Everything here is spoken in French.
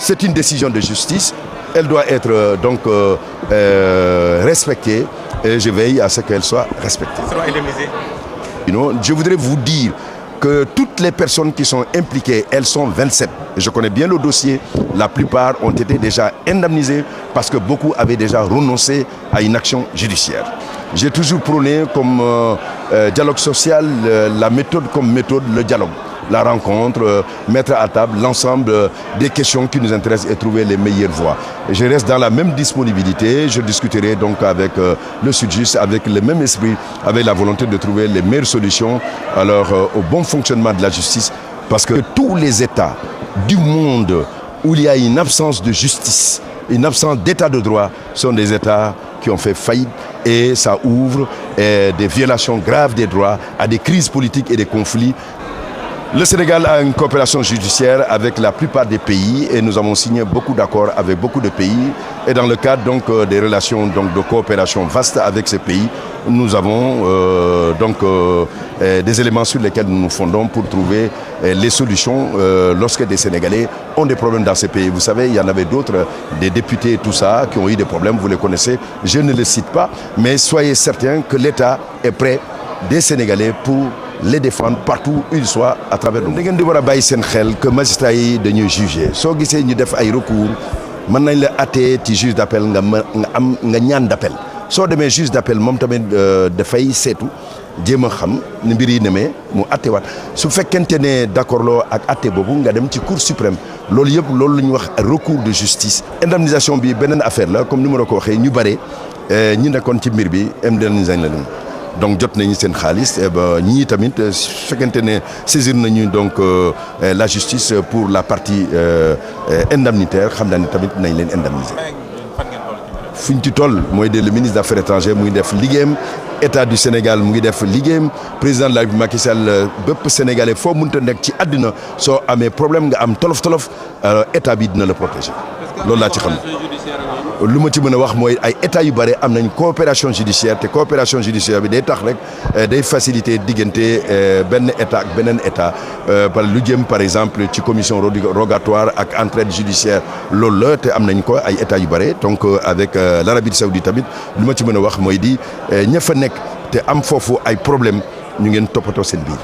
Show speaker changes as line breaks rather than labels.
c'est une décision de justice. Elle doit être donc respectée et je veille à ce qu'elle soit respectée.
Sera indemnisée.
Je voudrais vous dire que toutes les personnes qui sont impliquées, elles sont 27. Je connais bien le dossier. La plupart ont été déjà indemnisées parce que beaucoup avaient déjà renoncé à une action judiciaire. J'ai toujours prôné comme dialogue social la méthode comme méthode, le dialogue. La rencontre, mettre à table l'ensemble des questions qui nous intéressent et trouver les meilleures voies. Et je reste dans la même disponibilité, je discuterai donc avec le Sud-Just, avec le même esprit, avec la volonté de trouver les meilleures solutions au bon fonctionnement de la justice, parce que tous les États du monde où il y a une absence de justice, une absence d'état de droit, sont des États qui ont fait faillite et ça ouvre des violations graves des droits à des crises politiques et des conflits. Le Sénégal a une coopération judiciaire avec la plupart des pays et nous avons signé beaucoup d'accords avec beaucoup de pays. Et dans le cadre donc, des relations donc, de coopération vastes avec ces pays, nous avons des éléments sur lesquels nous nous fondons pour trouver les solutions lorsque des Sénégalais ont des problèmes dans ces pays. Vous savez, il y en avait d'autres, des députés et tout ça, qui ont eu des problèmes, vous les connaissez. Je ne les cite pas, mais soyez certains que l'État est prêt des Sénégalais pour les défendre partout où ils soient à travers le monde. Da ngeen di war a bàyyi seen xel que magistrats yi dañuy juger soo gisee ñu def ay recours mën nañ la attee ci juge d'appel nga ñaan d'appel soo demee juge d'appel moom tamit dafay seetu jéem a xam ni mbir yi nemee mu attewaat su fekkente ne d'accord loo ak atte boobu nga dem ci cour suprême loolu yëpp loolu la ñuy wax recours de justice. Indemnisation bi beneen affaire la comme ni ma la ko waxee ñu bare ñi nekkoon ci mbir bi indemnisé la leen. Donc jot nañu seen xaalis ñii tamit su fekkente ne saisir nañu donc la justice pour la partie indemnitaire xam naa ne tamit nañ leen indemniser. fu ñu ci toll mooy le ministre des Affaires étrangères mu ngi def liggéeyam état du Sénégal mu ngi def liggéeyam président de la République Macky Sall bépp sénégalais foo mënta nekk ci àddina soo amee problème nga am tolof état bi dina la protéger loolu laa ci xam. lu ma ci mën a wax mooy ay état yu bare am nañ coopération judiciaire te coopération judiciaire bi day tax rek day faciliter diggante benn état ak beneen état par lu jëm par exemple ci commission rogatoire ak entraide judiciaire loolu la te am nañ ko ay état yu bare donc avec l'Arabie Saoudite tamit lu ma ci mën a wax mooy di ña fa nekk te am foofu ay problème ñu ngeen toppatoo seen biir.